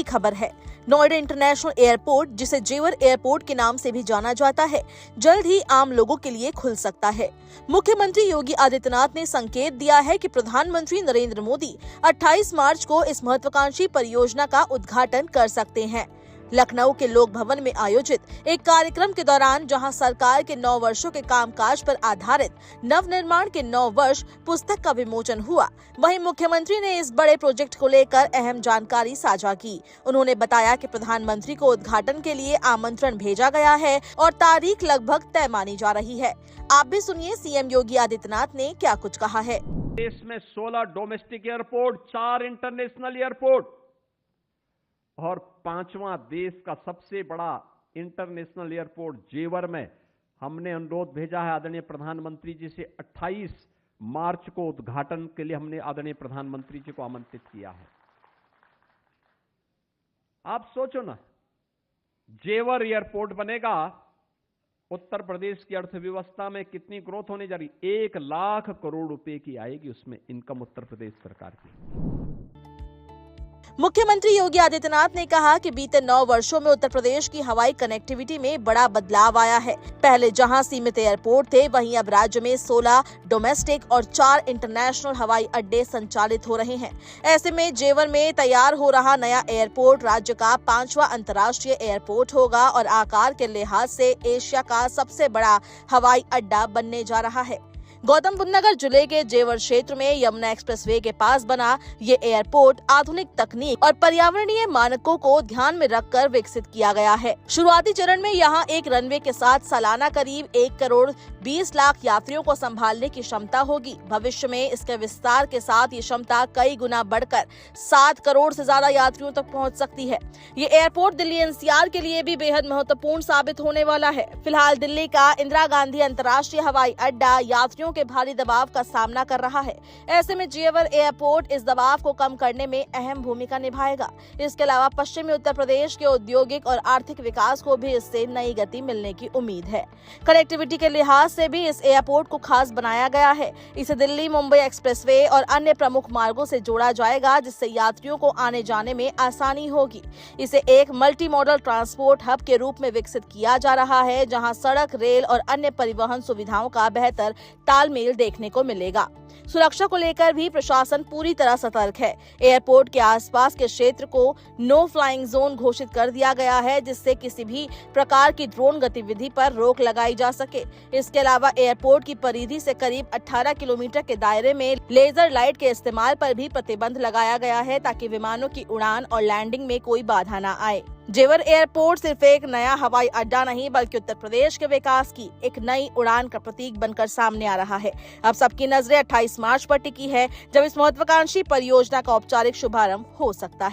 खबर है। Noida international airport, जिसे जेवर एयरपोर्ट के नाम से भी जाना जाता है, जल्द ही आम लोगों के लिए खुल सकता है। मुख्यमंत्री योगी आदित्यनाथ ने संकेत दिया है कि प्रधानमंत्री नरेंद्र मोदी 28 मार्च को इस महत्वाकांक्षी परियोजना का उद्घाटन कर सकते हैं। लखनऊ के लोक भवन में आयोजित एक कार्यक्रम के दौरान, जहां सरकार के 9 वर्षों के कामकाज पर आधारित नवनिर्माण के 9 वर्ष पुस्तक का विमोचन हुआ, वहीं मुख्यमंत्री ने इस बड़े प्रोजेक्ट को लेकर अहम जानकारी साझा की। उन्होंने बताया कि प्रधानमंत्री को उद्घाटन के लिए आमंत्रण भेजा गया है और तारीख लगभग तय मानी जा रही है। आप भी सुनिए सीएम योगी आदित्यनाथ ने क्या कुछ कहा है। देश में 16 डोमेस्टिक एयरपोर्ट, 4 इंटरनेशनल एयरपोर्ट और 5वां देश का सबसे बड़ा इंटरनेशनल एयरपोर्ट जेवर में हमने अनुरोध भेजा है आदरणीय प्रधानमंत्री जी से। 28 मार्च को उद्घाटन के लिए हमने आदरणीय प्रधानमंत्री जी को आमंत्रित किया है। आप सोचो ना, जेवर एयरपोर्ट बनेगा, उत्तर प्रदेश की अर्थव्यवस्था में कितनी ग्रोथ होने जा रही, 1 लाख करोड़ रुपए की आएगी उसमें इनकम उत्तर प्रदेश सरकार की। मुख्यमंत्री योगी आदित्यनाथ ने कहा कि बीते 9 वर्षों में उत्तर प्रदेश की हवाई कनेक्टिविटी में बड़ा बदलाव आया है। पहले जहां सीमित एयरपोर्ट थे, वहीं अब राज्य में 16 डोमेस्टिक और 4 इंटरनेशनल हवाई अड्डे संचालित हो रहे हैं। ऐसे में जेवर में तैयार हो रहा नया एयरपोर्ट राज्य का 5वां अंतर्राष्ट्रीय एयरपोर्ट होगा और आकार के लिहाज से एशिया का सबसे बड़ा हवाई अड्डा बनने जा रहा है। गौतम बुद्ध नगर जिले के जेवर क्षेत्र में यमुना एक्सप्रेसवे के पास बना ये एयरपोर्ट आधुनिक तकनीक और पर्यावरणीय मानकों को ध्यान में रखकर विकसित किया गया है। शुरुआती चरण में यहाँ एक रनवे के साथ सालाना करीब 1 करोड़ 20 लाख यात्रियों को संभालने की क्षमता होगी। भविष्य में इसके विस्तार के साथ ये क्षमता कई गुना बढ़कर 7 करोड़ से ज्यादा यात्रियों तक पहुँच सकती है। ये एयरपोर्ट दिल्ली एनसीआर के लिए भी बेहद महत्वपूर्ण साबित होने वाला है। फिलहाल दिल्ली का इंदिरा गांधी अंतर्राष्ट्रीय हवाई अड्डा यात्रियों के भारी दबाव का सामना कर रहा है। ऐसे में जेवर एयरपोर्ट इस दबाव को कम करने में अहम भूमिका निभाएगा। इसके अलावा पश्चिमी उत्तर प्रदेश के औद्योगिक और आर्थिक विकास को भी इससे नई गति मिलने की उम्मीद है। कनेक्टिविटी के लिहाज से भी इस एयरपोर्ट को खास बनाया गया है। इसे दिल्ली मुंबई एक्सप्रेसवे और अन्य प्रमुख मार्गों से जोड़ा जाएगा, जिससे यात्रियों को आने जाने में आसानी होगी। इसे एक मल्टी मॉडल ट्रांसपोर्ट हब के रूप में विकसित किया जा रहा है, जहां सड़क, रेल और अन्य परिवहन सुविधाओं का बेहतर तालमेल देखने को मिलेगा। सुरक्षा को लेकर भी प्रशासन पूरी तरह सतर्क है। एयरपोर्ट के आसपास के क्षेत्र को नो फ्लाइंग जोन घोषित कर दिया गया है, जिससे किसी भी प्रकार की ड्रोन गतिविधि पर रोक लगाई जा सके। इसके अलावा एयरपोर्ट की परिधि से करीब 18 किलोमीटर के दायरे में लेजर लाइट के इस्तेमाल पर भी प्रतिबंध लगाया गया है, ताकि विमानों की उड़ान और लैंडिंग में कोई बाधा न आए। जेवर एयरपोर्ट सिर्फ एक नया हवाई अड्डा नहीं, बल्कि उत्तर प्रदेश के विकास की एक नई उड़ान का प्रतीक बनकर सामने आ रहा है। अब सबकी नजरें 28 मार्च पर टिकी है, जब इस महत्वाकांक्षी परियोजना का औपचारिक शुभारंभ हो सकता